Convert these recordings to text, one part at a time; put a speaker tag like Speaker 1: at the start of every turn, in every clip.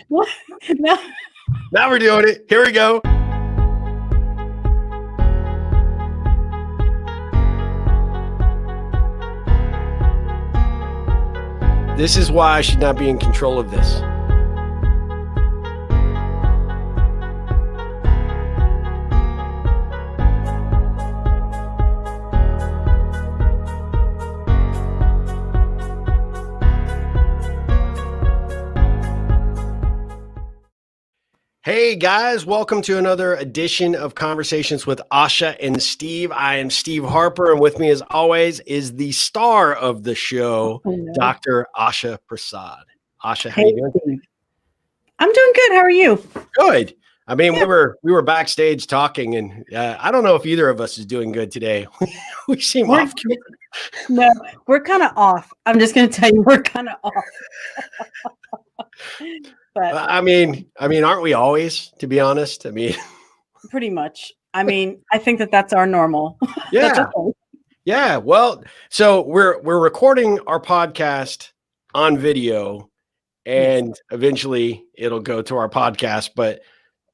Speaker 1: What? No.
Speaker 2: Now we're doing it. Here we go. This is why I should not be in control of this. Hey guys, welcome to another edition of Conversations with Asha and Steve. I am Steve Harper, and with me as always is the star of the show, Dr. Asha Prasad. Asha, how are you doing?
Speaker 1: Steve. I'm doing good. How are you?
Speaker 2: Good. I mean, we were backstage talking, and I don't know if either of us is doing good today. We seem off.
Speaker 1: No, we're kind of off. I'm just going to tell you, we're kind of off.
Speaker 2: But I mean, aren't we always, to be honest? I mean,
Speaker 1: pretty much. I mean, I think that's our normal.
Speaker 2: Yeah.
Speaker 1: That's okay.
Speaker 2: Yeah. Well, so we're recording our podcast on video, and eventually it'll go to our podcast. But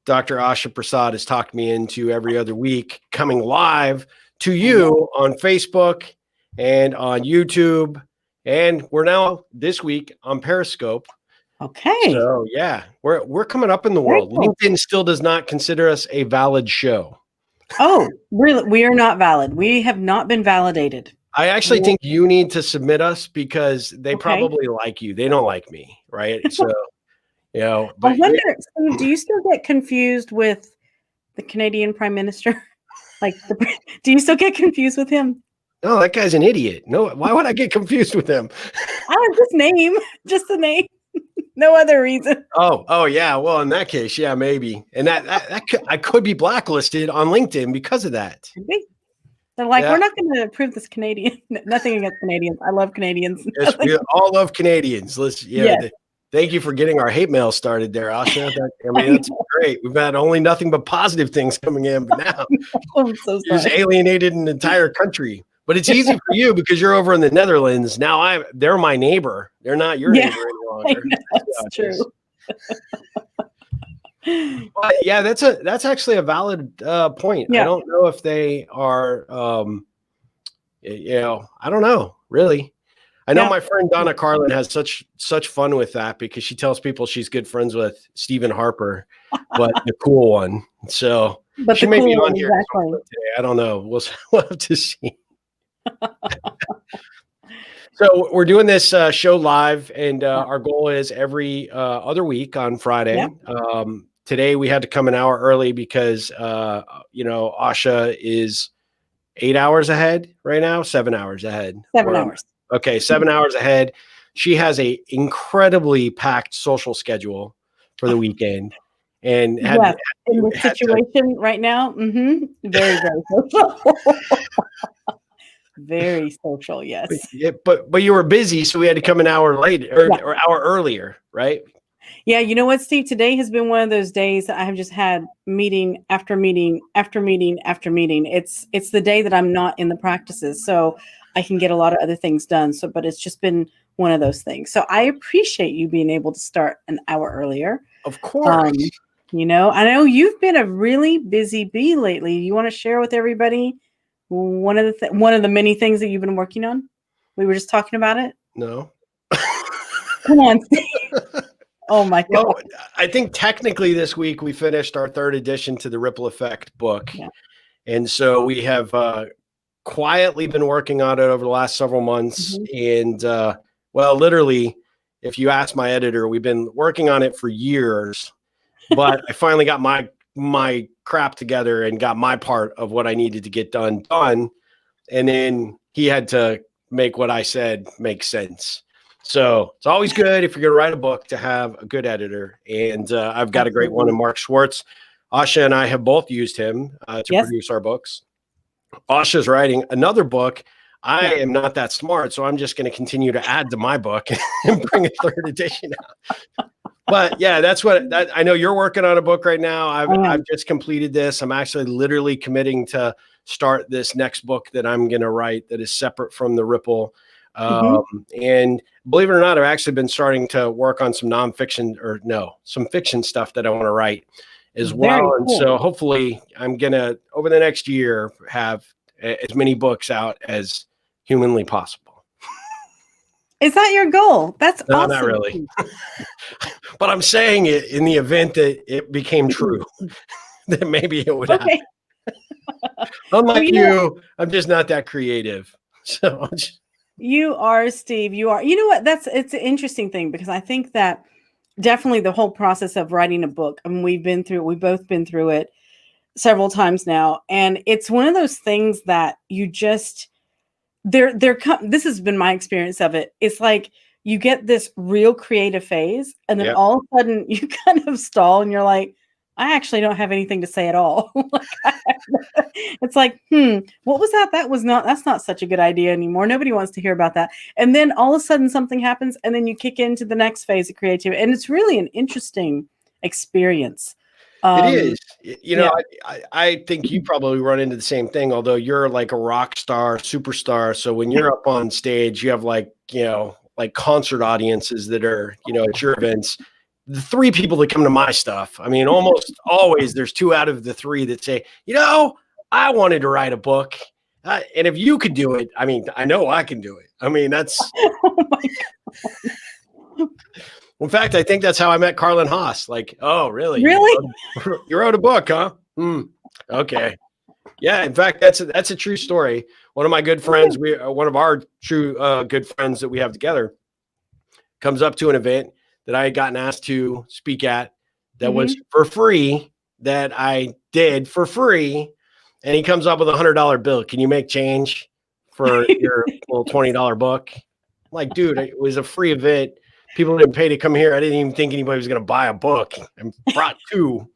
Speaker 2: Dr. Asha Prasad has talked me into every other week coming live to you on Facebook and on YouTube. And we're now this week on Periscope.
Speaker 1: Okay.
Speaker 2: So yeah, we're coming up in the world.
Speaker 1: Cool.
Speaker 2: LinkedIn still does not consider us a valid show.
Speaker 1: Oh, really? We are not valid. We have not been validated.
Speaker 2: I actually think you need to submit us because they probably like you. They don't like me, right? So, you know.
Speaker 1: I wonder, Steve, do you still get confused with the Canadian Prime Minister? Do you still get confused with him?
Speaker 2: No, that guy's an idiot. No, why would I get confused with him?
Speaker 1: Just the name. No other reason.
Speaker 2: Oh yeah. Well, in that case, yeah, maybe. And I could be blacklisted on LinkedIn because of that.
Speaker 1: They're like, we're not going to approve this Canadian. Nothing against Canadians. I love Canadians.
Speaker 2: Yes, we all love Canadians. Thank you for getting our hate mail started there, Asha. That's great. We've had only nothing but positive things coming in, but now
Speaker 1: I'm so sorry.
Speaker 2: You just alienated an entire country. But it's easy for you because you're over in the Netherlands. Now they're my neighbor. They're not your neighbor any longer.
Speaker 1: That's true.
Speaker 2: But yeah, that's actually a valid point.
Speaker 1: Yeah.
Speaker 2: I don't know if they are, I don't know, really. I know my friend Donna Carlin has such fun with that because she tells people she's good friends with Stephen Harper, but the cool one. So she may be on here today. I don't know. We'll have to see. So we're doing this show live, and our goal is every other week on Friday. Today we had to come an hour early because Asha is 8 hours ahead right now, 7 hours ahead.
Speaker 1: 7 hours.
Speaker 2: Okay, 7 hours ahead. She has a incredibly packed social schedule for the weekend, and
Speaker 1: in the situation right now, very, very social. Very social, yes.
Speaker 2: But you were busy, so we had to come an hour later or hour earlier, right?
Speaker 1: Yeah, you know what, Steve? Today has been one of those days that I have just had meeting after meeting after meeting after meeting. It's the day that I'm not in the practices, so I can get a lot of other things done. But it's just been one of those things. So I appreciate you being able to start an hour earlier.
Speaker 2: Of course.
Speaker 1: I know you've been a really busy bee lately. You want to share with everybody one of the many things that you've been working on? We were just talking about it.
Speaker 2: No.
Speaker 1: Come on, Steve. Oh my God.
Speaker 2: Well, I think technically this week we finished our third edition to the Ripple Effect book. Yeah. And so we have quietly been working on it over the last several months. And literally, if you ask my editor, we've been working on it for years, but I finally got my crap together and got my part of what I needed to get done. And then he had to make what I said make sense. So it's always good if you're going to write a book to have a good editor. And I've got a great one in Mark Schwartz. Asha and I have both used him to produce our books. Asha's writing another book. I am not that smart, so I'm just going to continue to add to my book and bring a third edition out. But yeah, that's I know you're working on a book right now. I've just completed this. I'm actually literally committing to start this next book that I'm going to write that is separate from the Ripple. And believe it or not, I've actually been starting to work on some some fiction stuff that I want to write as well.
Speaker 1: Very
Speaker 2: And
Speaker 1: cool.
Speaker 2: so hopefully I'm going to, over the next year, have as many books out as humanly possible.
Speaker 1: Is that your goal? That's
Speaker 2: no,
Speaker 1: awesome.
Speaker 2: Not really. But I'm saying it in the event that it became true, that maybe it would happen. Unlike you, I'm just not that creative. So
Speaker 1: you are, Steve. You are. You know what? It's an interesting thing, because I think that definitely the whole process of writing a book, I mean, we've both been through it several times now. And it's one of those things that you just, this has been my experience of it. It's like you get this real creative phase, and then all of a sudden you kind of stall and you're like, I actually don't have anything to say at all. It's like, what was that? That's not such a good idea anymore. Nobody wants to hear about that. And then all of a sudden something happens, and then you kick into the next phase of creativity. And it's really an interesting experience.
Speaker 2: It is. You know, I think you probably run into the same thing, although you're like a rock star, superstar. So when you're up on stage, you have like concert audiences that are, at your events. The 3 people that come to my stuff, I mean, almost always there's 2 out of the 3 that say, I wanted to write a book. And if you could do it, I mean, I know I can do it. I mean, that's.
Speaker 1: Oh my God.
Speaker 2: In fact, I think that's how I met Carlin Haas. Like, oh, really?
Speaker 1: Really?
Speaker 2: You wrote a book, huh? Okay. Yeah. In fact, that's a true story. One of my good friends, one of our true good friends that we have together, comes up to an event that I had gotten asked to speak at that was for free, that I did for free. And he comes up with $100 bill. Can you make change for your little $20 book? I'm like, dude, it was a free event. People didn't pay to come here. I didn't even think anybody was going to buy a book. I brought 2.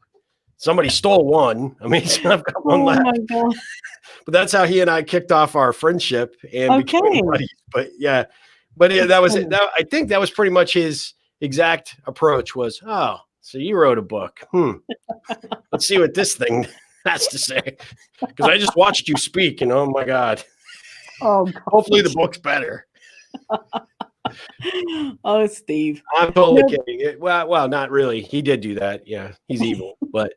Speaker 2: Somebody stole 1. I mean, so I've got 1 left. Oh my God. But that's how he and I kicked off our friendship and became buddies. But yeah, that was it. I think that was pretty much his exact approach was, oh, so you wrote a book. Let's see what this thing has to say. Because I just watched you speak, and oh my God.
Speaker 1: Oh, gosh.
Speaker 2: Hopefully the book's better.
Speaker 1: Oh, Steve.
Speaker 2: I'm totally kidding. Well, not really. He did do that. Yeah, he's evil. But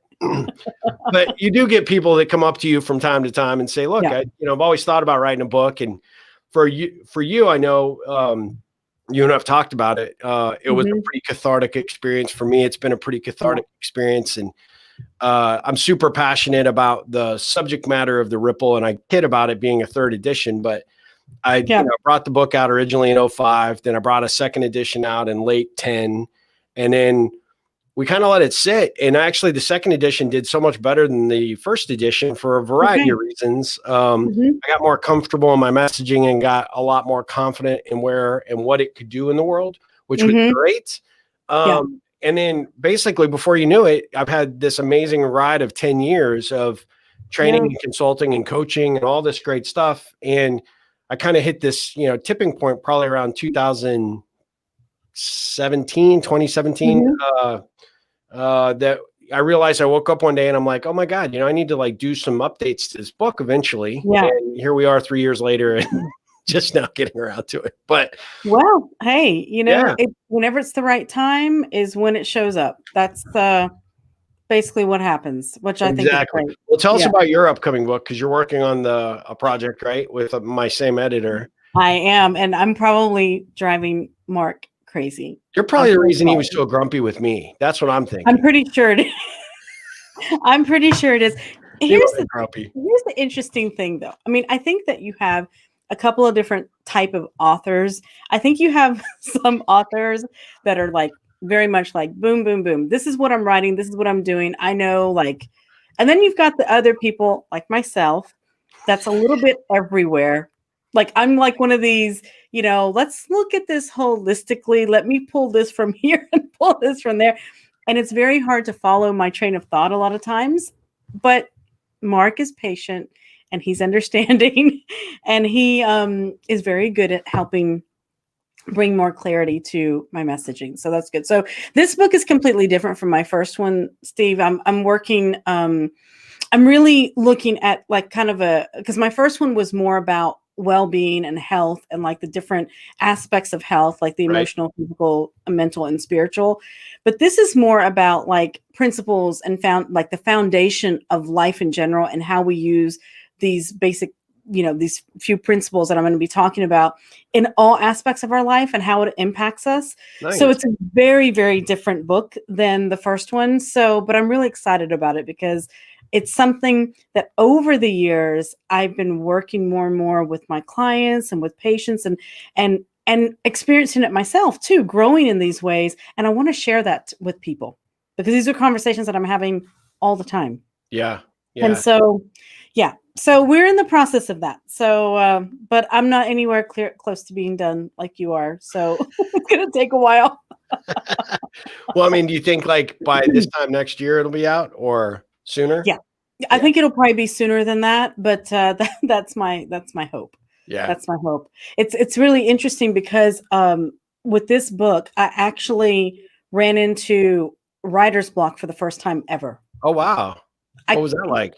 Speaker 2: you do get people that come up to you from time to time and say, look, I've always thought about writing a book. And for you, I know you and I've talked about it. It was a pretty cathartic experience for me. It's been a pretty cathartic experience. And I'm super passionate about the subject matter of the Ripple, and I kid about it being a 3rd edition, but I brought the book out originally in 2005. Then I brought a 2nd edition out in late 10. And then we kind of let it sit. And actually the 2nd edition did so much better than the 1st edition for a variety of reasons. I got more comfortable in my messaging and got a lot more confident in where and what it could do in the world, which was great. And then basically before you knew it, I've had this amazing ride of 10 years of training and consulting and coaching and all this great stuff. And I kind of hit this, tipping point probably around 2017, that I realized I woke up one day and I'm like, oh my God, I need to like do some updates to this book eventually. Yeah. And here we are 3 years later and just now getting around to it. But
Speaker 1: well, hey, whenever it's the right time is when it shows up. That's basically what happens, which I think is great.
Speaker 2: Well, tell us about your upcoming book, because you're working on a project, right, with my same editor.
Speaker 1: I am, and I'm probably driving Mark crazy.
Speaker 2: You're probably the reason he was so grumpy with me. That's what I'm thinking.
Speaker 1: I'm pretty sure it is. I'm pretty sure it is. Here's the interesting thing, though. I mean, I think that you have a couple of different type of authors. I think you have some authors that are like very much like boom, boom, boom. This is what I'm writing. This is what I'm doing. I know, like, and then you've got the other people like myself that's a little bit everywhere. Like I'm like one of these, let's look at this holistically. Let me pull this from here and pull this from there. And it's very hard to follow my train of thought a lot of times. But Mark is patient and he's understanding, and he is very good at helping bring more clarity to my messaging. So that's good. So this book is completely different from my first one, Steve. I'm working, I'm really looking at like kind of because my first one was more about well-being and health and like the different aspects of health, like the
Speaker 2: Right.
Speaker 1: emotional, physical, mental, and spiritual. But this is more about like principles and found like the foundation of life in general and how we use these basic, these few principles that I'm going to be talking about in all aspects of our life and how it impacts us. So
Speaker 2: Nice.
Speaker 1: it's a very, very different book than the first one. So, but I'm really excited about it because it's something that over the years I've been working more and more with my clients and with patients and experiencing it myself too, growing in these ways. And I want to share that with people because these are conversations that I'm having all the time.
Speaker 2: Yeah.
Speaker 1: And
Speaker 2: Yeah.
Speaker 1: so, yeah, so we're in the process of that. So, but I'm not anywhere close to being done like you are. So it's going to take a while.
Speaker 2: Well, I mean, do you think like by this time next year it'll be out or sooner?
Speaker 1: Yeah. I
Speaker 2: Yeah.
Speaker 1: think it'll probably be sooner than that, but that's my hope.
Speaker 2: Yeah.
Speaker 1: That's my hope. It's really interesting because with this book, I actually ran into writer's block for the first time ever.
Speaker 2: Oh, wow. What
Speaker 1: I
Speaker 2: was that like?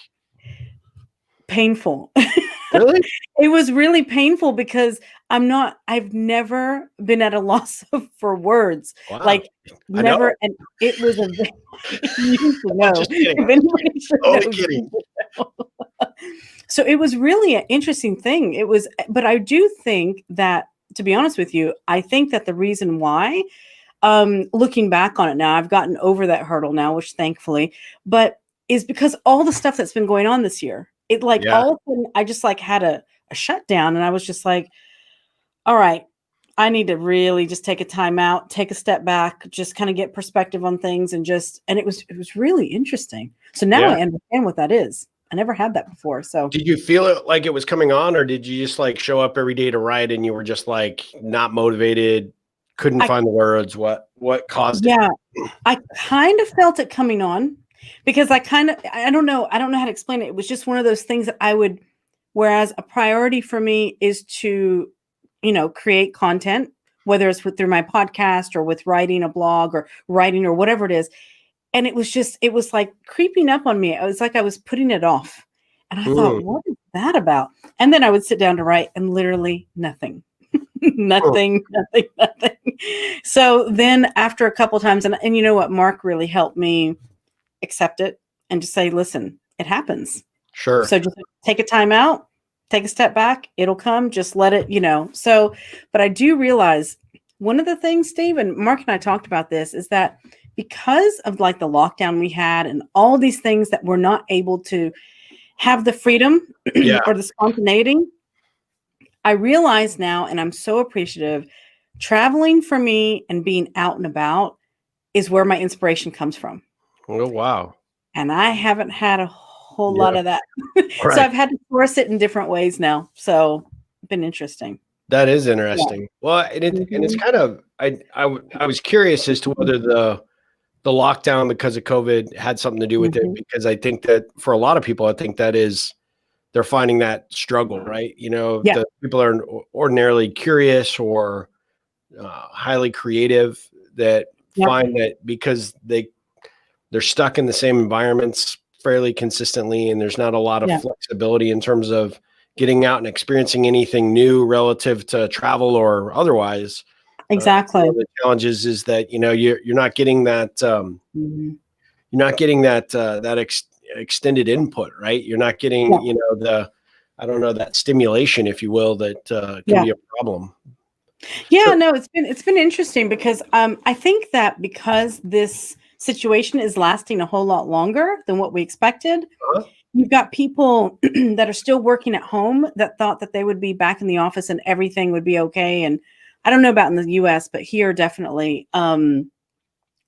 Speaker 1: Painful.
Speaker 2: Really?
Speaker 1: It was really painful because I've never been at a loss for words.
Speaker 2: Wow.
Speaker 1: Like
Speaker 2: I know.
Speaker 1: never, and it was a you need to
Speaker 2: I'm
Speaker 1: know.
Speaker 2: just kidding.
Speaker 1: If anybody should
Speaker 2: Totally
Speaker 1: know,
Speaker 2: kidding.
Speaker 1: you know. So it was really an interesting thing. It was, but I do think that, to be honest with you, I think that the reason why, looking back on it now, I've gotten over that hurdle now, which thankfully, but is because all the stuff that's been going on this year. It like
Speaker 2: Yeah.
Speaker 1: all of a sudden I just like had a shutdown and I was just like, all right, I need to really just take a time out, take a step back, just kind of get perspective on things and it was really interesting. So now
Speaker 2: Yeah.
Speaker 1: I understand what that is. I never had that before. So
Speaker 2: Did you feel it like it was coming on, or did you just like show up every day to write and you were just like not motivated, couldn't
Speaker 1: I
Speaker 2: find the words? What caused it?
Speaker 1: yeah, I kind of felt it coming on because I don't know how to explain it. It was just one of those things that whereas a priority for me is to, create content, whether it's through my podcast or with writing a blog or writing or whatever it is. And it was like creeping up on me. It was like I was putting it off. And I thought,
Speaker 2: Mm,
Speaker 1: what is that about? And then I would sit down to write and literally nothing.
Speaker 2: mm,
Speaker 1: Nothing, nothing, nothing. So then after a couple times, and you know what, Mark really helped me accept it and just say, listen, it happens.
Speaker 2: sure.
Speaker 1: So just take a time out, take a step back, it'll come, just let it, So, but I do realize one of the things, Steve, and Mark and I talked about this, is that because of like the lockdown we had and all these things that we're not able to have the freedom
Speaker 2: Yeah.
Speaker 1: or the spontaneity, I realize now, and I'm so appreciative, traveling for me and being out and about is where my inspiration comes from.
Speaker 2: Oh, wow.
Speaker 1: And I haven't had a whole lot
Speaker 2: Yeah.
Speaker 1: of that. So
Speaker 2: Right.
Speaker 1: I've had to force it in different ways now. So been interesting.
Speaker 2: That is
Speaker 1: Yeah.
Speaker 2: interesting. Well, and it's
Speaker 1: Mhm.
Speaker 2: kind of I was curious as to whether the lockdown because of COVID had something to do with it,
Speaker 1: Mhm.
Speaker 2: because I think that for a lot of people, I think that is they're finding that struggle, right?
Speaker 1: Yeah.
Speaker 2: The people are ordinarily curious or highly creative that
Speaker 1: Yeah.
Speaker 2: find that because they're stuck in the same environments fairly consistently, and there's not a lot of
Speaker 1: Yeah.
Speaker 2: flexibility in terms of getting out and experiencing anything new relative to travel or otherwise. One
Speaker 1: Exactly.
Speaker 2: of the challenges is that you're not getting that
Speaker 1: Mhm.
Speaker 2: extended input, right? You're not getting
Speaker 1: Yeah.
Speaker 2: the I don't know, that stimulation, if you will, that can
Speaker 1: Yeah.
Speaker 2: be a problem.
Speaker 1: Yeah,
Speaker 2: So,
Speaker 1: no, it's been interesting because I think that because this situation is lasting a whole lot longer than what we expected,
Speaker 2: uh,
Speaker 1: you've got people that are still working at home that thought that they would be back in the office and everything would be okay. And I don't know about in the US, but here definitely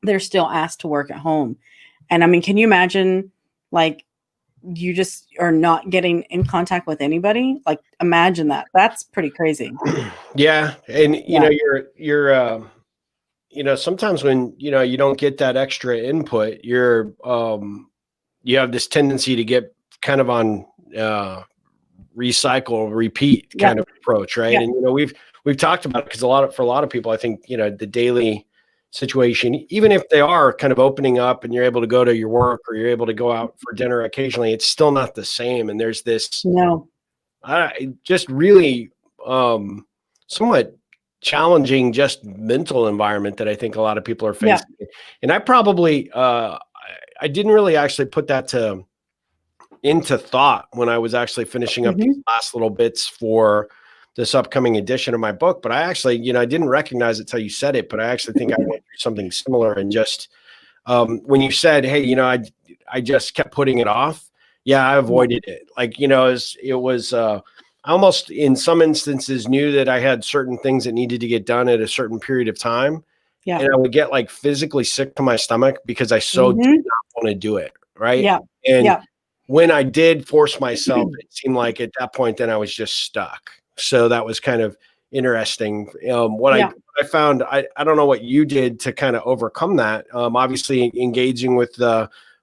Speaker 1: they're still asked to work at home. And I mean, can you imagine like you just are not getting in contact with anybody? Like imagine that. That's pretty crazy.
Speaker 2: yeah, and
Speaker 1: Yeah.
Speaker 2: sometimes when you don't get that extra input, you have this tendency to get kind of on recycle, repeat
Speaker 1: Yeah.
Speaker 2: kind of approach, right?
Speaker 1: Yeah.
Speaker 2: And we've talked about it because for a lot of people, I think the daily situation, even if they are kind of opening up and you're able to go to your work or you're able to go out for dinner occasionally, it's still not the same. And there's this
Speaker 1: No.
Speaker 2: just really somewhat challenging, just mental environment that I think a lot of people are facing. Yeah. And I probably I didn't really actually put that into thought when I was actually finishing up these last little bits for this upcoming edition of my book. But I actually, I didn't recognize it till you said it, but I actually think I went through something similar. And just when you said, hey, I just kept putting it off. Yeah, I avoided it. Like, it was I almost in some instances knew that I had certain things that needed to get done at a certain period of time. Yeah. And I would get like physically sick to my stomach because I so did not want to do it. Right. Yeah. And when I did force myself, it seemed like at that point, then I was just stuck. So that was kind of interesting. What I found, I don't know what you did to kind of overcome that. Obviously engaging with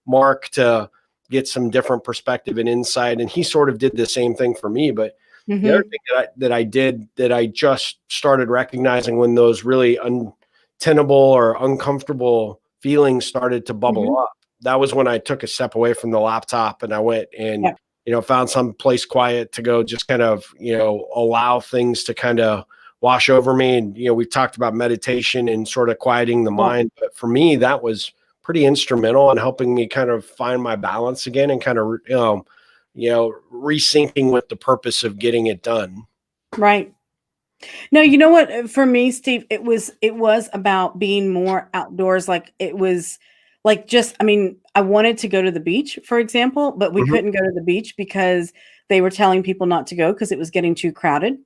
Speaker 2: Mark to get some different perspective and insight. And he sort of did the same thing for me. But the other thing that I did that I just started recognizing when those really untenable or uncomfortable feelings started to bubble up, that was when I took a step away from the laptop and I went and, found some place quiet to go just kind of, allow things to kind of wash over me. And, we've talked about meditation and sort of quieting the mind. But for me, that was pretty instrumental in helping me kind of find my balance again and kind of, resyncing with the purpose of getting it done.
Speaker 1: Right. No, you know what? For me, Steve, it was about being more outdoors. Like it was like I wanted to go to the beach, for example, but we couldn't go to the beach because they were telling people not to go because it was getting too crowded.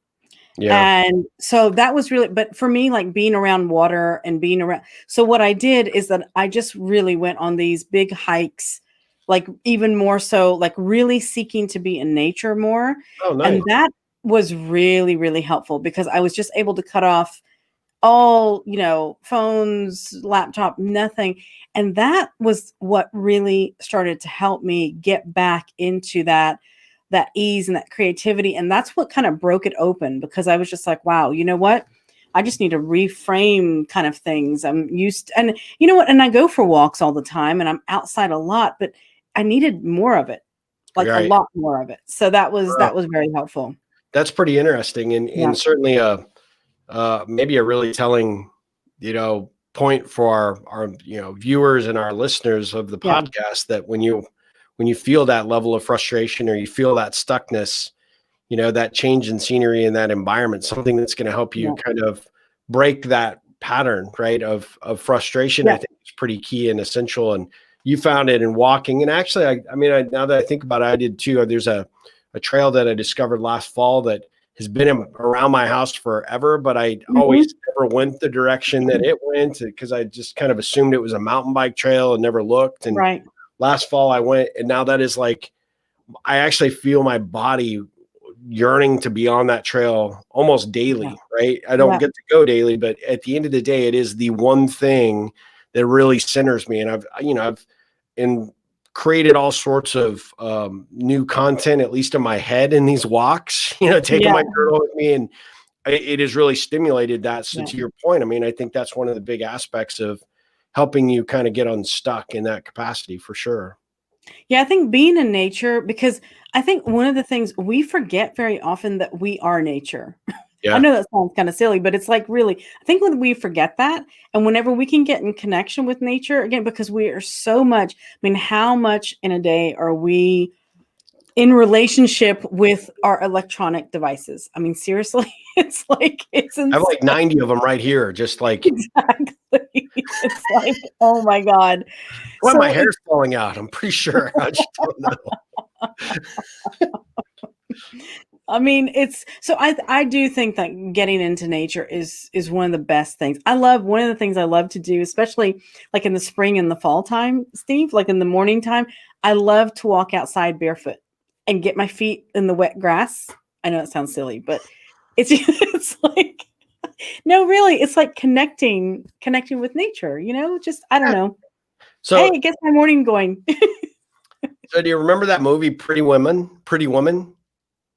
Speaker 1: Yeah. And so that was really, but for me, like being around water and being around. So what I did is that I just really went on these big hikes, like even more so, like really seeking to be in nature more. Oh, nice. And that was really, really helpful because I was just able to cut off all, phones, laptop, nothing. And that was what really started to help me get back into that ease and that creativity. And that's what kind of broke it open because I was just like, wow, you know what? I just need to reframe kind of things. I'm used and you know what? And I go for walks all the time and I'm outside a lot, but I needed more of it, like a lot more of it. So that was very helpful.
Speaker 2: That's pretty interesting. And certainly maybe a really telling, point for our viewers and our listeners of the podcast that when you feel that level of frustration or you feel that stuckness, that change in scenery and that environment, something that's going to help you kind of break that pattern, right, of frustration, I think is pretty key and essential. And you found it in walking. And actually, I mean, now that I think about it, I did too. There's a trail that I discovered last fall that has been around my house forever, but I always never went the direction that it went because I just kind of assumed it was a mountain bike trail and never looked. And last fall I went, and now that is like, I actually feel my body yearning to be on that trail almost daily, right? I don't get to go daily, but at the end of the day, it is the one thing that really centers me. And I've created all sorts of new content, at least in my head in these walks, taking my journal with me. And it has really stimulated that. So to your point, I mean, I think that's one of the big aspects of helping you kind of get unstuck in that capacity for sure.
Speaker 1: Yeah, I think being in nature, because I think one of the things we forget very often that we are nature. Yeah. I know that sounds kind of silly, but it's like really, I think when we forget that and whenever we can get in connection with nature again, because we are so much, I mean, how much in a day are we in relationship with our electronic devices? I mean, seriously, it's like, it's insane.
Speaker 2: I have like 90 of them right here. Just like,
Speaker 1: exactly. It's like, oh my God.
Speaker 2: Well, my hair's falling out. I'm pretty sure. I just don't know.
Speaker 1: I mean, I do think that getting into nature is one of the best things. One of the things I love to do, especially like in the spring and the fall time, Steve, like in the morning time, I love to walk outside barefoot and get my feet in the wet grass. I know it sounds silly, but it's like, no, really, it's like connecting with nature, just, I don't know. So hey, it gets my morning going.
Speaker 2: So do you remember that movie, Pretty Woman?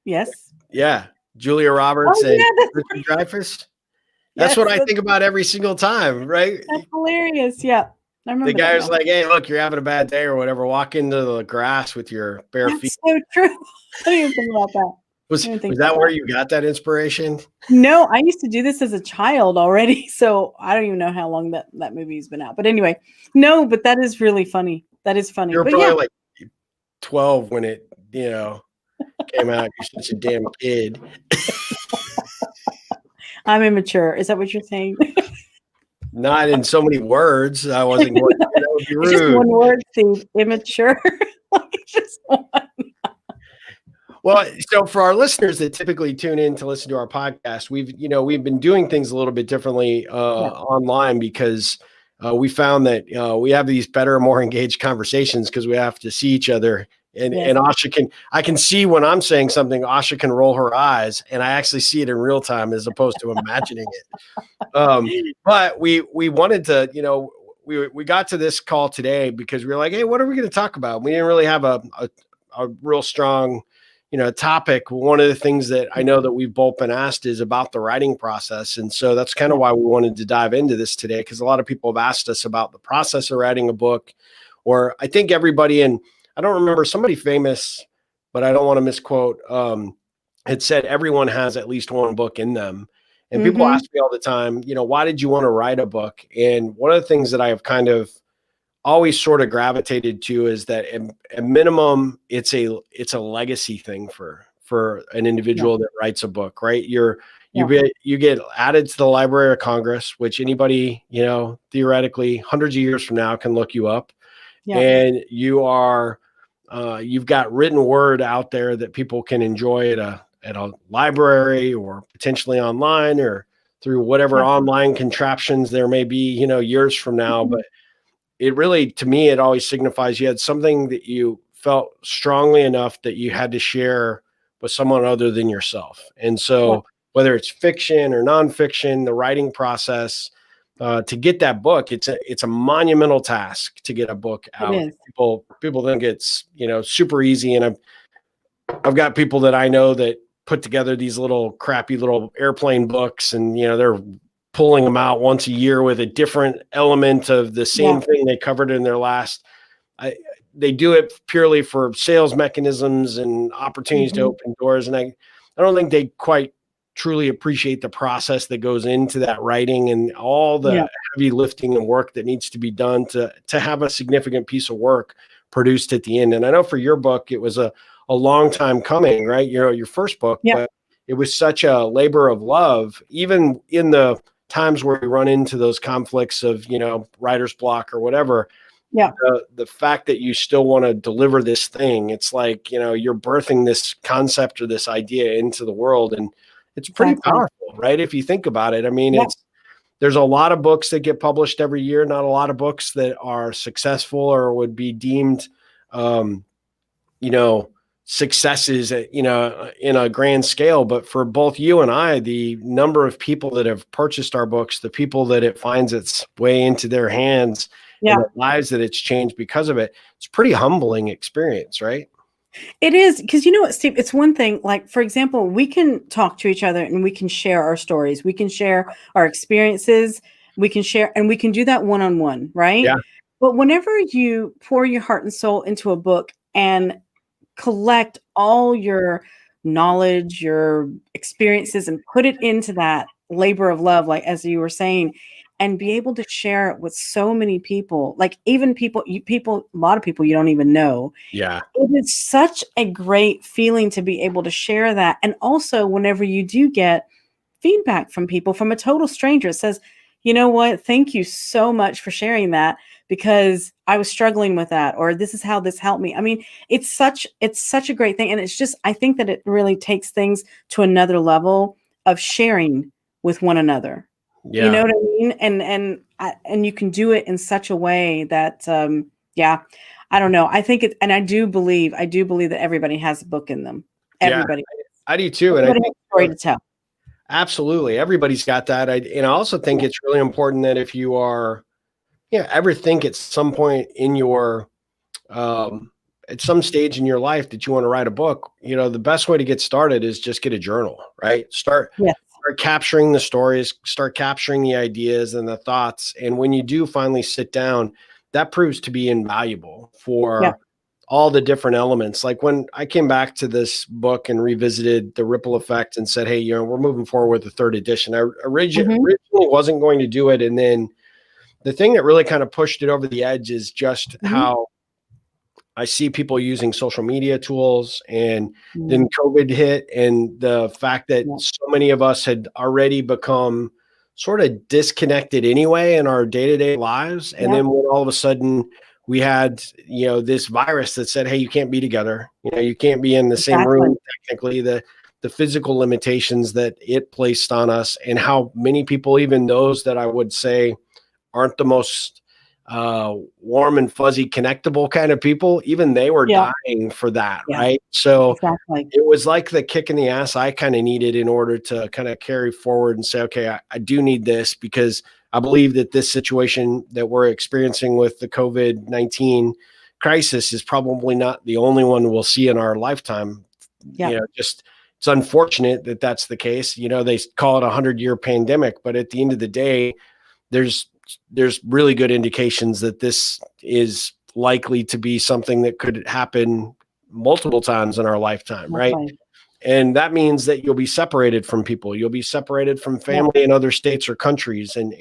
Speaker 1: Yes.
Speaker 2: Yeah. Julia Roberts and Richard Dreyfuss. That's what I think about every single time, right?
Speaker 1: That's hilarious. Yeah.
Speaker 2: I remember the guy was like, hey, look, you're having a bad day or whatever. Walk into the grass with your bare feet.
Speaker 1: So true. I didn't even think about that.
Speaker 2: Was
Speaker 1: think
Speaker 2: that
Speaker 1: about
Speaker 2: where
Speaker 1: that.
Speaker 2: you got that inspiration?
Speaker 1: No, I used to do this as a child already, so I don't even know how long that movie's been out. But anyway, no, but that is really funny. That is funny.
Speaker 2: You were
Speaker 1: But yeah,
Speaker 2: probably like 12 when it, came out. You're such a damn kid.
Speaker 1: I'm immature. Is that what you're saying?
Speaker 2: Not in so many words. I wasn't going to say that would be
Speaker 1: It's just
Speaker 2: rude.
Speaker 1: one word, Steve. Immature. Like it's just one.
Speaker 2: Well, so for our listeners that typically tune in to listen to our podcast, we've been doing things a little bit differently
Speaker 1: Yeah.
Speaker 2: online because we found that we have these better, more engaged conversations because we have to see each other. And
Speaker 1: Yes.
Speaker 2: I can see when I'm saying something, Asha can roll her eyes, and I actually see it in real time as opposed to imagining it. But we wanted to, we got to this call today because we were like, hey, what are we going to talk about? We didn't really have a real strong topic. One of the things that I know that we've both been asked is about the writing process. And so that's kind of why we wanted to dive into this today, because a lot of people have asked us about the process of writing a book, or I think everybody, and I don't remember, somebody famous, but I don't want to misquote, had said everyone has at least one book in them. And people
Speaker 1: Mm-hmm.
Speaker 2: ask me all the time, why did you want to write a book? And one of the things that I have kind of always sort of gravitated to is that at minimum, it's a legacy thing for an individual that writes a book, right? You get added to the Library of Congress, which anybody, theoretically hundreds of years from now can look you up.
Speaker 1: Yeah.
Speaker 2: And you've got written word out there that people can enjoy at a library or potentially online or through whatever online contraptions there may be, years from now. But it really, to me, it always signifies you had something that you felt strongly enough that you had to share with someone other than yourself. And so whether it's fiction or nonfiction, the writing process, to get that book, it's a monumental task to get a book out.
Speaker 1: It is.
Speaker 2: People think it's, super easy. And I've got people that I know that put together these little crappy little airplane books, and, they're pulling them out once a year with a different element of the same thing they covered in their last. They do it purely for sales mechanisms and opportunities to open doors. And I don't think they quite truly appreciate the process that goes into that writing and all the heavy lifting and work that needs to be done to have a significant piece of work produced at the end. And I know for your book, it was a long time coming, right? Your first book, but it was such a labor of love, even in the times where we run into those conflicts of, writer's block or whatever. The fact that you still want to deliver this thing, it's like, you're birthing this concept or this idea into the world. And it's pretty powerful, right? If you think about it, I mean, there's a lot of books that get published every year, not a lot of books that are successful or would be deemed, successes, in a grand scale. But for both you and I, the number of people that have purchased our books, the people that it finds its way into their hands, and the lives that it's changed because of it, it's a pretty humbling experience, right?
Speaker 1: It is, because you know what, Steve, it's one thing, like, for example, we can talk to each other and we can share our stories. We can share our experiences. We can share, and we can do that one-on-one, right?
Speaker 2: Yeah.
Speaker 1: But whenever you pour your heart and soul into a book and collect all your knowledge, your experiences, and put it into that labor of love, like as you were saying, and be able to share it with so many people, like even a lot of people you don't even know.
Speaker 2: Yeah.
Speaker 1: It is such a great feeling to be able to share that. And also, whenever you do get feedback from people, from a total stranger, it says, you know what, thank you so much for sharing that, because I was struggling with that, or this is how this helped me. I mean, it's such a great thing. And it's just, I think that it really takes things to another level of sharing with one another. You know
Speaker 2: Yeah.
Speaker 1: what I mean? And you can do it in such a way that, I don't know. I think it, and I do believe that everybody has a book in them.
Speaker 2: Yeah.
Speaker 1: Everybody.
Speaker 2: I do too. And I
Speaker 1: Everybody
Speaker 2: think
Speaker 1: has a story to tell.
Speaker 2: absolutely everybody's got that. And I also think it's really important that if you are, ever think at some point in your, at some stage in your life that you want to write a book, the best way to get started is just get a journal, right? Start capturing the stories, start capturing the ideas and the thoughts. And when you do finally sit down, that proves to be invaluable for all the different elements. Like when I came back to this book and revisited the ripple effect and said, hey, we're moving forward with the third edition. I originally wasn't going to do it. And then the thing that really kind of pushed it over the edge is just how I see people using social media tools, and then COVID hit, and the fact that so many of us had already become sort of disconnected anyway in our day-to-day lives. And then when all of a sudden we had, this virus that said, hey, you can't be together, you can't be in the same room, technically, the physical limitations that it placed on us, and how many people, even those that I would say aren't the most warm and fuzzy connectable kind of people, even they were dying for that. Right. So it was like the kick in the ass I kind of needed in order to kind of carry forward and say, okay, I do need this, because I believe that this situation that we're experiencing with the COVID-19 crisis is probably not the only one we'll see in our lifetime. It's unfortunate that that's the case. They call it 100-year pandemic, but at the end of the day, there's really good indications that this is likely to be something that could happen multiple times in our lifetime. Right. And that means that you'll be separated from people. You'll be separated from family in other states or countries. And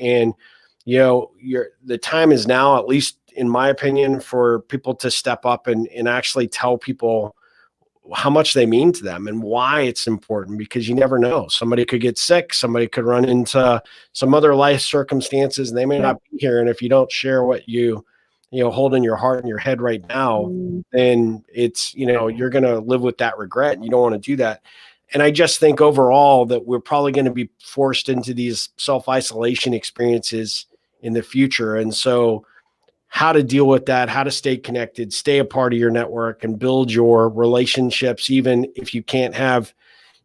Speaker 2: the time is now, at least in my opinion, for people to step up and actually tell people how much they mean to them and why it's important, because you never know. Somebody could get sick. Somebody could run into some other life circumstances, and they may not be here. And if you don't share what you hold in your heart and your head right now, then it's, you're going to live with that regret. You don't want to do that. And I just think overall that we're probably going to be forced into these self-isolation experiences in the future. And so how to deal with that, how to stay connected, stay a part of your network, and build your relationships, even if you can't have,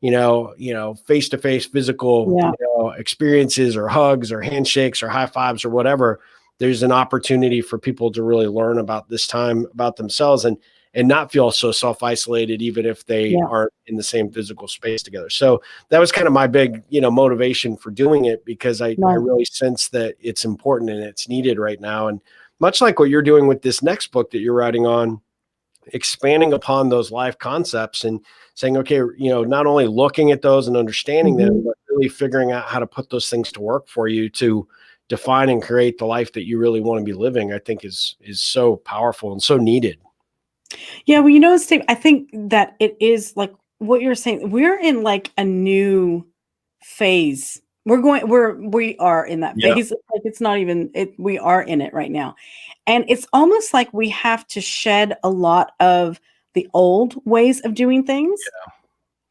Speaker 2: face-to-face physical experiences or hugs or handshakes or high fives or whatever. There's an opportunity for people to really learn about this time, about themselves, and not feel so self-isolated, even if they aren't in the same physical space together. So that was kind of my big, motivation for doing it, because I really sense that it's important and it's needed right now. And much like what you're doing with this next book that you're writing on, expanding upon those life concepts and saying, okay, not only looking at those and understanding them, but really figuring out how to put those things to work for you to define and create the life that you really want to be living, I think is so powerful and so needed.
Speaker 1: Yeah. Well, Steve, I think that it is like what you're saying. We're in like a new phase. We are in that phase. Like it's not even it. We are in it right now. And it's almost like we have to shed a lot of the old ways of doing things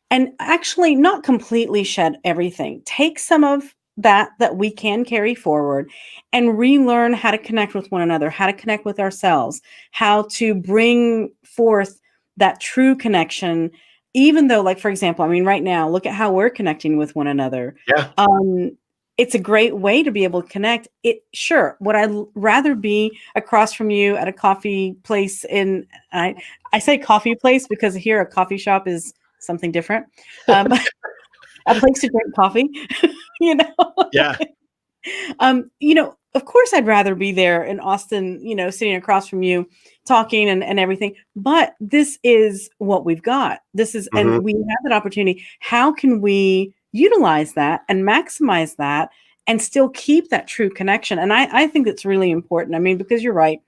Speaker 1: and actually not completely shed everything. Take some of that we can carry forward and relearn how to connect with one another, how to connect with ourselves, how to bring forth that true connection. Even though, like, for example, I mean, right now, look at how we're connecting with one another. It's a great way to be able to connect. Would I rather be across from you at a coffee place I say coffee place because here a coffee shop is something different. A place to drink coffee, of course I'd rather be there in Austin, sitting across from you talking and everything, but this is what we've got. And we have that opportunity. How can we utilize that and maximize that and still keep that true connection? And I think that's really important. I mean, because you're right,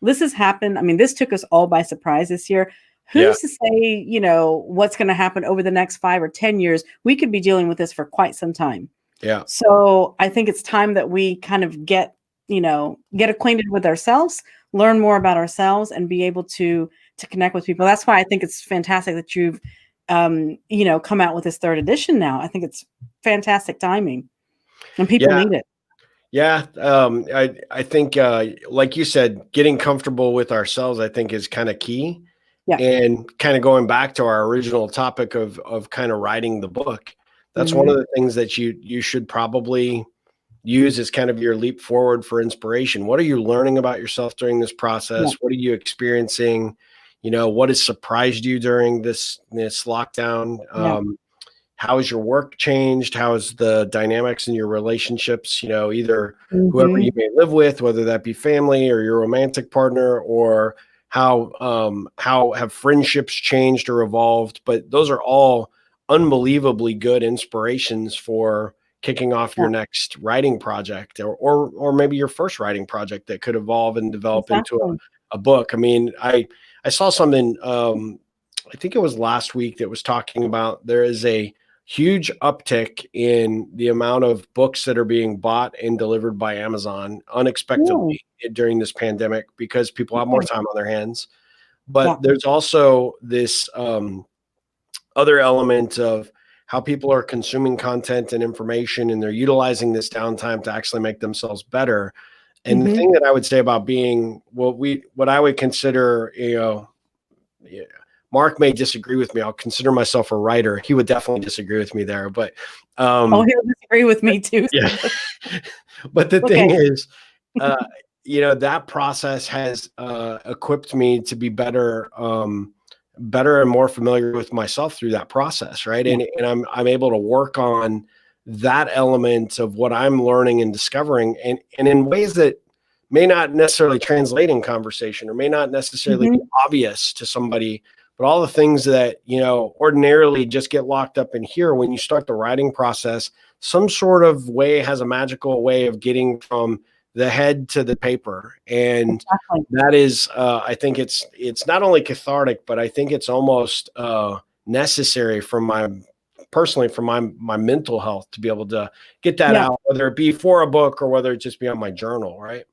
Speaker 1: this has happened. I mean, this took us all by surprise this year. Who's to say, what's going to happen over the next 5 or 10 years? We could be dealing with this for quite some time.
Speaker 2: Yeah.
Speaker 1: So I think it's time that we kind of get acquainted with ourselves, learn more about ourselves, and be able to connect with people. That's why I think it's fantastic that you've, come out with this third edition now. I think it's fantastic timing, and people need it.
Speaker 2: Yeah. I think, like you said, getting comfortable with ourselves, I think, is kind of key. Yeah. And kind of going back to our original topic of kind of writing the book, that's one of the things that you should probably use as kind of your leap forward for inspiration. What are you learning about yourself during this process? What are you experiencing? What has surprised you during this lockdown? How has your work changed? How has the dynamics in your relationships, either whoever you may live with, whether that be family or your romantic partner, or how have friendships changed or evolved. But those are all unbelievably good inspirations for kicking off your next writing project, or maybe your first writing project that could evolve and develop into a book. I mean, I saw something, I think it was last week, that was talking about there is a huge uptick in the amount of books that are being bought and delivered by Amazon unexpectedly during this pandemic, because people have more time on their hands. But there's also this other element of how people are consuming content and information, and they're utilizing this downtime to actually make themselves better. And the thing that I would say about being what I would consider, Mark may disagree with me. I'll consider myself a writer. He would definitely disagree with me there, but
Speaker 1: he'll disagree with me too.
Speaker 2: Yeah. But the thing is, that process has equipped me to be better and more familiar with myself through that process, right? And I'm able to work on that element of what I'm learning and discovering, and in ways that may not necessarily translate in conversation, or may not necessarily be obvious to somebody, but all the things that, ordinarily just get locked up in here. When you start the writing process, some sort of way has a magical way of getting from the head to the paper. And that is, I think it's not only cathartic, but I think it's almost necessary for my mental health to be able to get that out, whether it be for a book or whether it just be on my journal, right?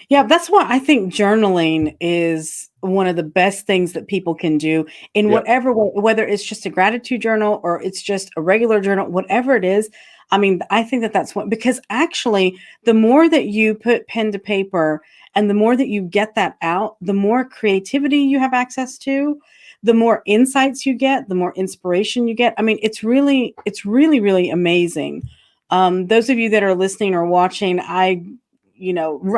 Speaker 1: Yeah, that's why I think journaling is one of the best things that people can do in whatever way, whether it's just a gratitude journal or it's just a regular journal, whatever it is. I mean, I think that that's what, because actually the more that you put pen to paper and the more that you get that out, the more creativity you have access to, the more insights you get, the more inspiration you get. I mean, it's really, really amazing. Those of you that are listening or watching, I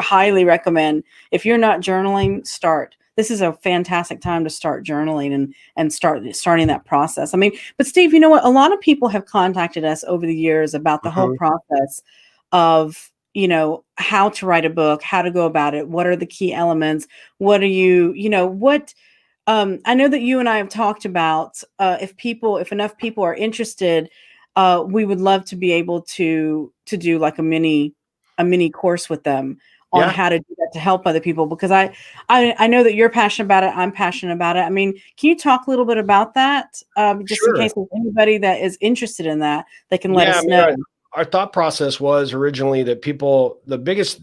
Speaker 1: highly recommend, if you're not journaling, start. This is a fantastic time to start journaling and starting that process. I mean, but Steve, you know what? A lot of people have contacted us over the years about the whole process of, how to write a book, how to go about it. What are the key elements? What are I know that you and I have talked about, if enough people are interested, we would love to be able to do like a mini course with them on how to do that to help other people, because I know that you're passionate about it. I'm passionate about it. I mean, can you talk a little bit about that? Just in case there's anybody that is interested in that, they can let us know.
Speaker 2: Our thought process was originally that people, the biggest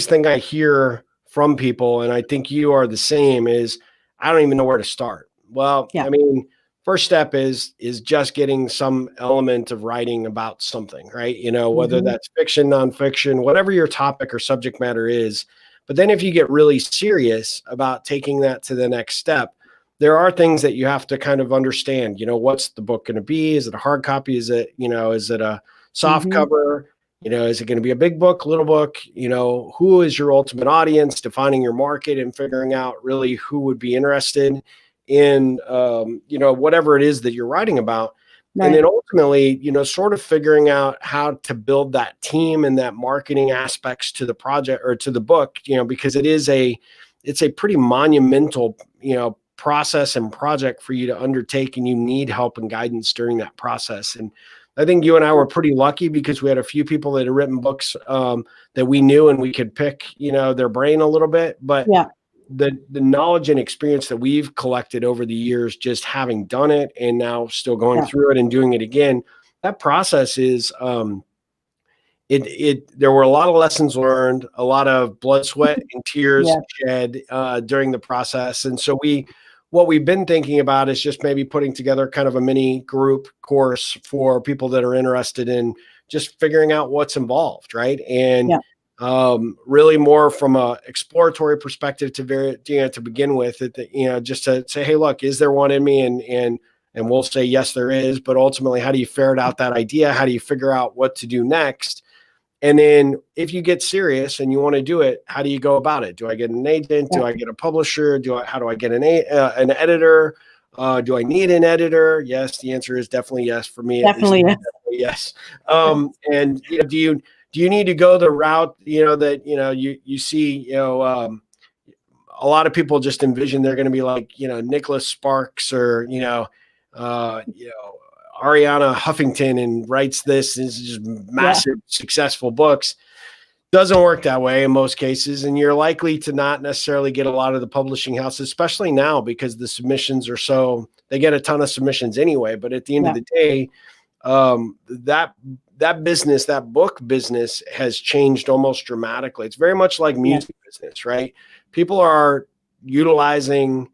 Speaker 2: thing I hear from people, and I think you are the same, is I don't even know where to start. Well, I mean, first step is just getting some element of writing about something, right? Whether that's fiction, nonfiction, whatever your topic or subject matter is. But then if you get really serious about taking that to the next step, there are things that you have to kind of understand. What's the book going to be? Is it a hard copy? Is it a soft cover? Is it going to be a big book, little book? Who is your ultimate audience? Defining your market and figuring out really who would be interested in whatever it is that you're writing about. And then ultimately, sort of figuring out how to build that team and that marketing aspects to the project or to the book, because it's a pretty monumental, process and project for you to undertake, and you need help and guidance during that process. And I think you and I were pretty lucky because we had a few people that had written books that we knew, and we could pick, their brain a little bit, but the knowledge and experience that we've collected over the years, just having done it and now still going through it and doing it again, that process is, there were a lot of lessons learned, a lot of blood, sweat, and tears shed during the process. And so what we've been thinking about is just maybe putting together kind of a mini group course for people that are interested in just figuring out what's involved. Right. And really more from a exploratory perspective to begin with, just to say, hey, look, is there one in me? And we'll say, yes, there is. But ultimately, how do you ferret out that idea? How do you figure out what to do next? And then if you get serious and you want to do it, how do you go about it? Do I get an agent? Do I get a publisher? How do I get an editor? Do I need an editor? Yes. The answer is definitely yes for me.
Speaker 1: Definitely
Speaker 2: yes. And do you need to go the route, that, you see, a lot of people just envision they're going to be like, Nicholas Sparks or, Ariana Huffington and writes this and is just massive, successful books. Doesn't work that way in most cases. And you're likely to not necessarily get a lot of the publishing houses, especially now because the submissions are they get a ton of submissions anyway. But at the end of the day, that business, that book business has changed almost dramatically. It's very much like music business, right? People are utilizing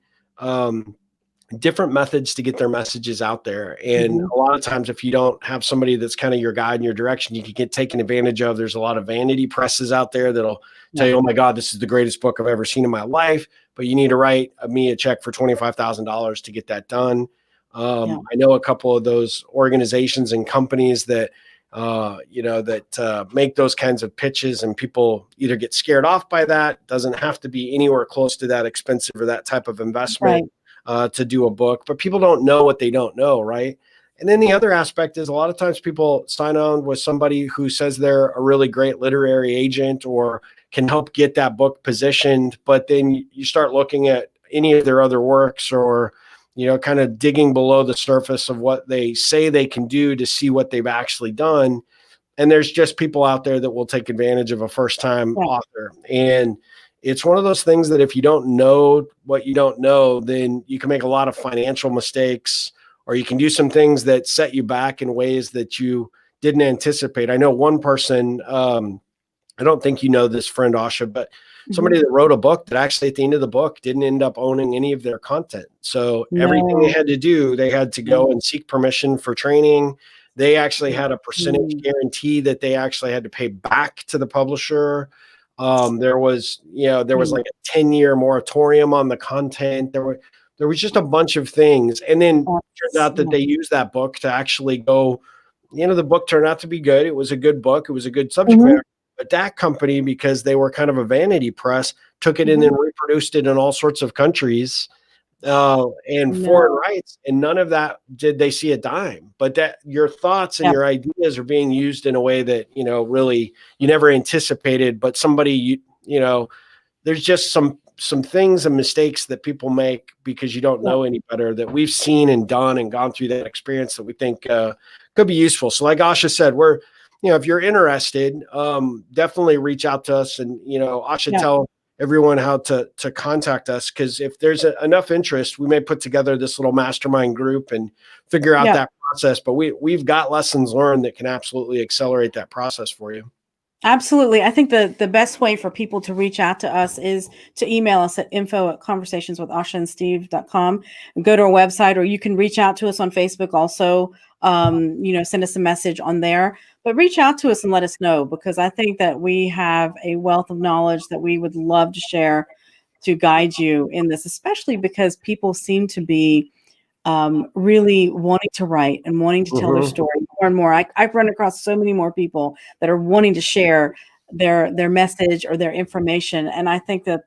Speaker 2: different methods to get their messages out there. And a lot of times, if you don't have somebody that's kind of your guide in your direction, you can get taken advantage of. There's a lot of vanity presses out there that'll tell you, oh my God, this is the greatest book I've ever seen in my life, but you need to write me a check for $25,000 to get that done. I know a couple of those organizations and companies that, make those kinds of pitches, and people either get scared off by that. Doesn't have to be anywhere close to that expensive or that type of investment to do a book, but people don't know what they don't know. Right. And then the other aspect is a lot of times people sign on with somebody who says they're a really great literary agent or can help get that book positioned. But then you start looking at any of their other works or, kind of digging below the surface of what they say they can do to see what they've actually done. And there's just people out there that will take advantage of a first-time author. And it's one of those things that if you don't know what you don't know, then you can make a lot of financial mistakes, or you can do some things that set you back in ways that you didn't anticipate. I know one person, I don't think you know this friend, Asha, but somebody that wrote a book that actually at the end of the book didn't end up owning any of their content. So everything they had to do, they had to go and seek permission for training. They actually had a percentage guarantee that they actually had to pay back to the publisher. There was like a 10-year moratorium on the content. There was just a bunch of things. And then it turns out that they used that book to actually go, the book turned out to be good. It was a good book. It was a good subject matter. But that company, because they were kind of a vanity press, took it in and reproduced it in all sorts of countries and foreign rights. And none of that did they see a dime. But that your thoughts and your ideas are being used in a way that, really you never anticipated. But somebody, there's just some things and mistakes that people make because you don't know any better that we've seen and done and gone through that experience that we think could be useful. So like Asha said, if you're interested, definitely reach out to us. And, Asha, tell everyone how to contact us, because if there's enough interest, we may put together this little mastermind group and figure out that process. But we've got lessons learned that can absolutely accelerate that process for you.
Speaker 1: Absolutely. I think the best way for people to reach out to us is to email us at info@conversationswithashaandsteve.com and go to our website, or you can reach out to us on Facebook also. Send us a message on there, but reach out to us and let us know, because I think that we have a wealth of knowledge that we would love to share to guide you in this, especially because people seem to be really wanting to write and wanting to tell their story more and more. I've run across so many more people that are wanting to share their message or their information. And I think that,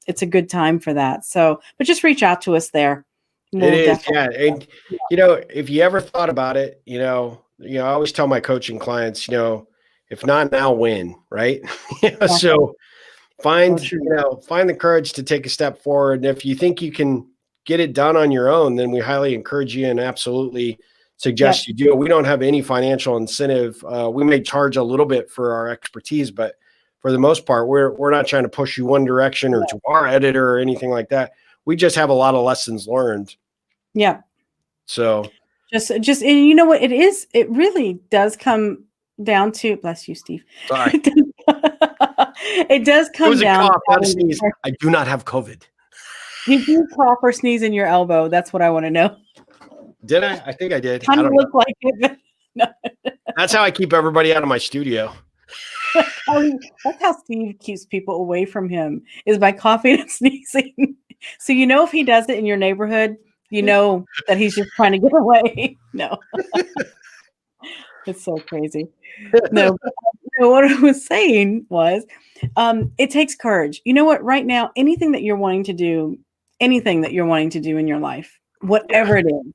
Speaker 1: it's a good time for that. So, but just reach out to us there.
Speaker 2: It is. Yeah. And, if you ever thought about it, I always tell my coaching clients, if not now, when, right? So find the courage to take a step forward. And if you think you can get it done on your own, then we highly encourage you and absolutely suggest you do it. We don't have any financial incentive. We may charge a little bit for our expertise, but for the most part, we're not trying to push you one direction or to our editor or anything like that. We just have a lot of lessons learned.
Speaker 1: Yeah.
Speaker 2: So
Speaker 1: just, and you know what it is? It really does come down to, bless you, Steve.
Speaker 2: Sorry.
Speaker 1: It does come down.
Speaker 2: Cough, not a sneeze. I do not have COVID.
Speaker 1: Did you cough or sneeze in your elbow? That's what I want to know.
Speaker 2: Did I? I think I did.
Speaker 1: Kind of look like it. No.
Speaker 2: That's how I keep everybody out of my studio.
Speaker 1: That's how Steve keeps people away from him, is by coughing and sneezing. So if he does it in your neighborhood, that he's just trying to get away. No. It's so crazy. No, what I was saying was, it takes courage. You know what? Right now, anything that you're wanting to do in your life, whatever it is,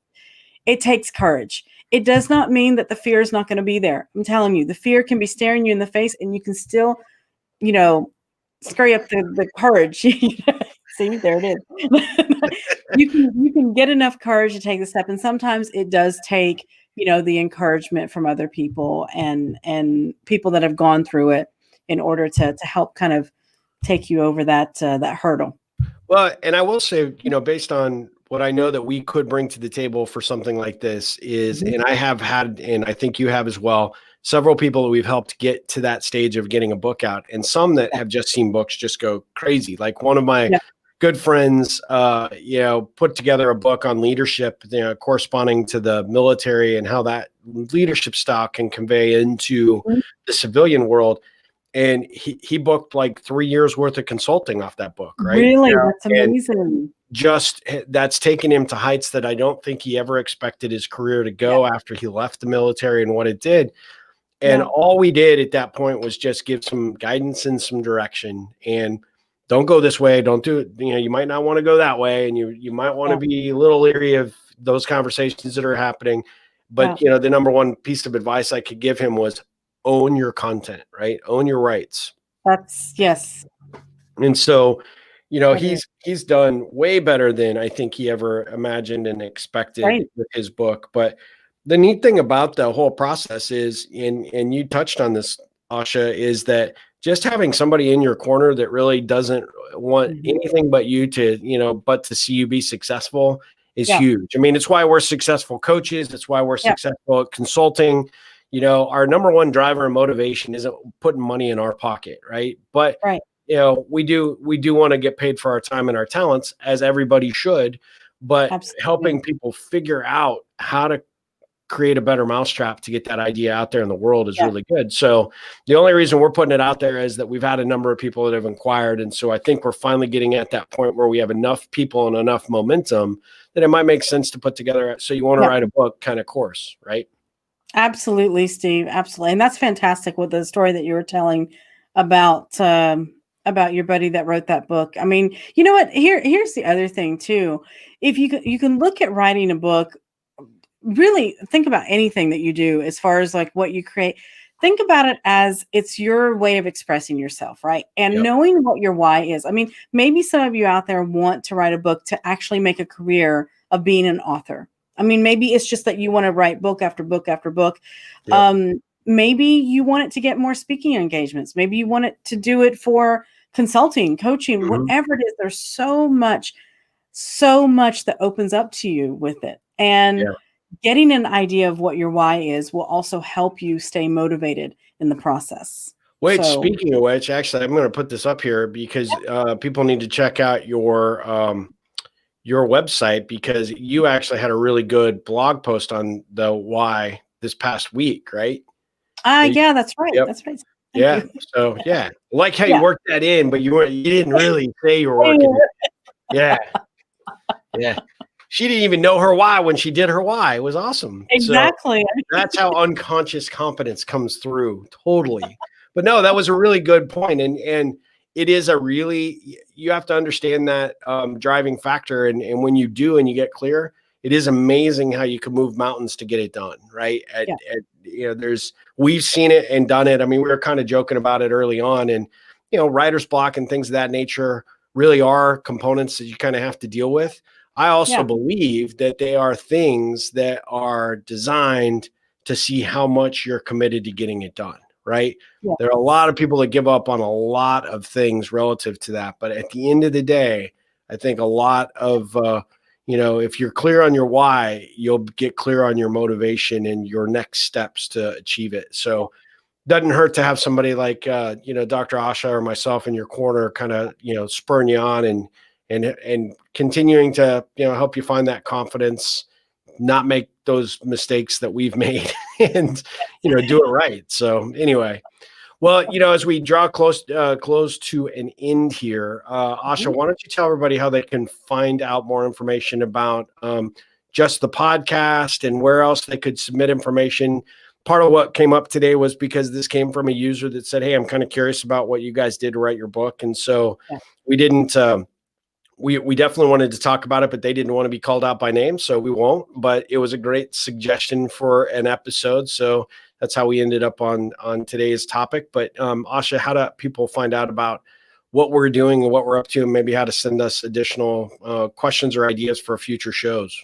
Speaker 1: it takes courage. It does not mean that the fear is not going to be there. I'm telling you, the fear can be staring you in the face, and you can still, scurry up the courage. See, there it is. You can get enough courage to take the step, and sometimes it does take, the encouragement from other people and people that have gone through it in order to help kind of take you over that hurdle.
Speaker 2: Well, and I will say, based on what I know that we could bring to the table for something like this is, and I have had, and I think you have as well, several people that we've helped get to that stage of getting a book out, and some that have just seen books just go crazy. Like one of my good friends, put together a book on leadership, corresponding to the military and how that leadership style can convey into the civilian world. And he booked like 3 years worth of consulting off that book, right?
Speaker 1: Really? That's amazing.
Speaker 2: Just that's taken him to heights that I don't think he ever expected his career to go after he left the military and what it did. And all we did at that point was just give some guidance and some direction, and don't go this way. Don't do it. You might not want to go that way. And you might want to be a little leery of those conversations that are happening. But, the number one piece of advice I could give him was own your content, right? Own your rights.
Speaker 1: Yes.
Speaker 2: And so, he's done way better than I think he ever imagined and expected with his book. But the neat thing about the whole process is, and you touched on this, Asha, is that just having somebody in your corner that really doesn't want anything but you to, but to see you be successful is huge. I mean, it's why we're successful coaches. It's why we're successful at consulting. Our number one driver and motivation isn't putting money in our pocket, right? But we do want to get paid for our time and our talents, as everybody should. But helping people figure out how to create a better mousetrap to get that idea out there in the world is really good. So the only reason we're putting it out there is that we've had a number of people that have inquired. And so I think we're finally getting at that point where we have enough people and enough momentum that it might make sense to put together. So you want to write a book kind of course, right?
Speaker 1: Absolutely, Steve. Absolutely. And that's fantastic with the story that you were telling about your buddy that wrote that book. I mean, you know what? Here's the other thing too. If you can look at writing a book, really think about anything that you do as far as like what you create. Think about it as it's your way of expressing yourself, right? And knowing what your why is. I mean, maybe some of you out there want to write a book to actually make a career of being an author. I mean, maybe it's just that you want to write book after book after book. Maybe you want it to get more speaking engagements. Maybe you want it to do it for consulting, coaching, whatever it is. There's so much that opens up to you with it. And getting an idea of what your why is will also help you stay motivated in the process.
Speaker 2: Wait, speaking of which, actually, I'm going to put this up here because people need to check out your website, because you actually had a really good blog post on the why this past week, right?
Speaker 1: Yeah, that's right. That's right.
Speaker 2: Thank you. So like how you worked that in, but you didn't really say you were working. Yeah. She didn't even know her why when she did her why. It was awesome.
Speaker 1: Exactly.
Speaker 2: So that's how unconscious competence comes through. Totally. But no, that was a really good point. And it is you have to understand that driving factor. And when you do and you get clear, it is amazing how you can move mountains to get it done. Right. We've seen it and done it. I mean, we were kind of joking about it early on, and, writer's block and things of that nature really are components that you kind of have to deal with. I also believe that they are things that are designed to see how much you're committed to getting it done, right? Yeah. There are a lot of people that give up on a lot of things relative to that. But at the end of the day, I think a lot of, if you're clear on your why, you'll get clear on your motivation and your next steps to achieve it. So doesn't hurt to have somebody like, Dr. Asha or myself in your corner, kind of, spurring you on and continuing to, help you find that confidence, not make those mistakes that we've made and, do it right. So anyway, well, as we draw close to an end here, Asha, why don't you tell everybody how they can find out more information about just the podcast and where else they could submit information. Part of what came up today was because this came from a user that said, hey, I'm kind of curious about what you guys did to write your book. And so we didn't, we definitely wanted to talk about it, but they didn't want to be called out by name, so we won't. But it was a great suggestion for an episode. So that's how we ended up on today's topic. But Asha, how do people find out about what we're doing and what we're up to, and maybe how to send us additional questions or ideas for future shows.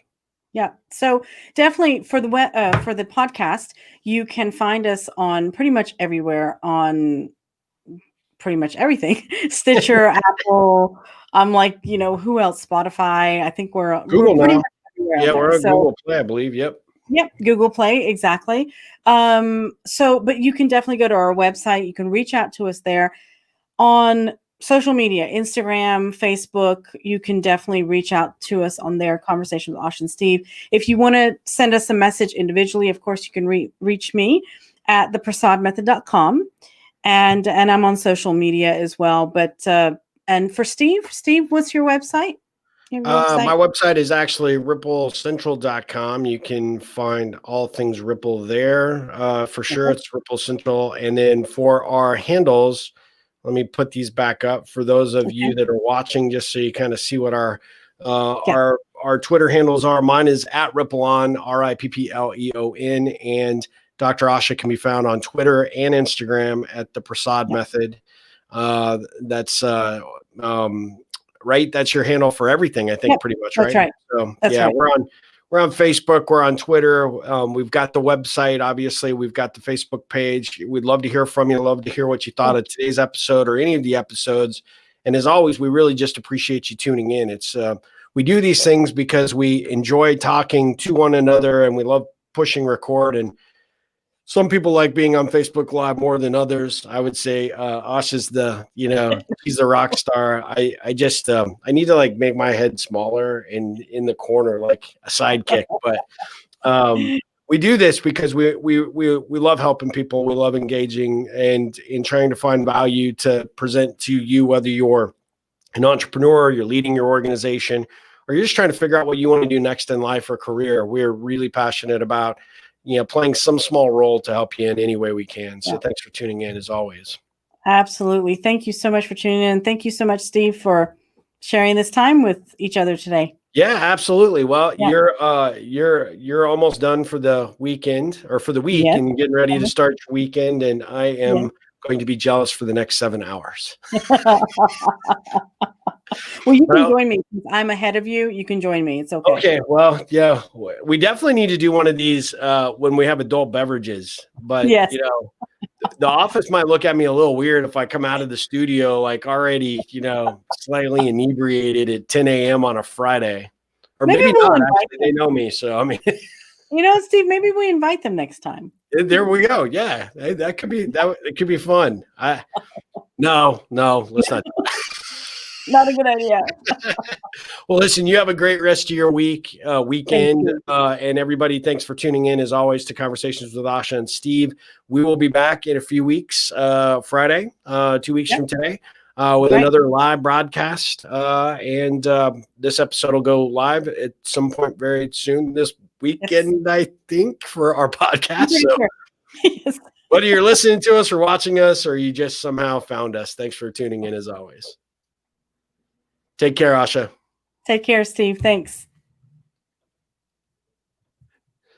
Speaker 1: Yeah. So definitely for the podcast, you can find us on pretty much everywhere, on pretty much everything. Stitcher, Apple. I'm like, who else? Spotify. I think we're pretty much everywhere.
Speaker 2: Yeah, we're on Google Play, I believe. Yep.
Speaker 1: Yep, Google Play, exactly. But you can definitely go to our website. You can reach out to us there on social media, Instagram, Facebook. You can definitely reach out to us on their Conversation with Asha and Steve. If you want to send us a message individually, of course, you can reach me at theprasadmethod.com. And I'm on social media as well. But and for Steve, what's your website?
Speaker 2: My website is actually ripplecentral.com. You can find all things Ripple there. For sure, it's Ripple Central. And then for our handles, let me put these back up for those of you that are watching, just so you kind of see what our Twitter handles are. Mine is at Rippleon, RIPPLEON, and Dr. Asha can be found on Twitter and Instagram at the Prasad Method. That's right. That's your handle for everything, I think, pretty much, right?
Speaker 1: That's right.
Speaker 2: So
Speaker 1: that's right.
Speaker 2: we're on Facebook, we're on Twitter. We've got the website, obviously. We've got the Facebook page. We'd love to hear from you. Love to hear what you thought of today's episode or any of the episodes. And as always, we really just appreciate you tuning in. It's we do these things because we enjoy talking to one another, and we love pushing record. And some people like being on Facebook Live more than others. I would say Asha's she's the rock star. I just I need to like make my head smaller and in the corner like a sidekick. But we do this because we love helping people. We love engaging and in trying to find value to present to you, whether you're an entrepreneur, you're leading your organization, or you're just trying to figure out what you want to do next in life or career. We're really passionate about playing some small role to help you in any way we can. So thanks for tuning in as always.
Speaker 1: Absolutely. Thank you so much for tuning in. Thank you so much, Steve, for sharing this time with each other today.
Speaker 2: Yeah, absolutely. Well, you're almost done for the weekend or for the week and getting ready to start your weekend. And I am going to be jealous for the next 7 hours.
Speaker 1: Well, you can join me. I'm ahead of you. You can join me. It's okay.
Speaker 2: Okay. Well, yeah, we definitely need to do one of these when we have adult beverages. But, the office might look at me a little weird if I come out of the studio like already, slightly inebriated at 10 a.m. on a Friday. Or maybe not. Actually, they know me. So, I mean.
Speaker 1: Steve, maybe we invite them next time.
Speaker 2: There we go. Yeah. That could be it could be fun. No, let's not do that.
Speaker 1: Not a good idea.
Speaker 2: Well, listen, you have a great rest of your weekend. And everybody, thanks for tuning in as always to Conversations with Asha and Steve. We will be back in a few weeks, Friday, 2 weeks from today, with another live broadcast. And this episode will go live at some point very soon this weekend, I think, for our podcast. So whether you're listening to us or watching us, or you just somehow found us, thanks for tuning in as always. Take care, Asha.
Speaker 1: Take care, Steve. Thanks.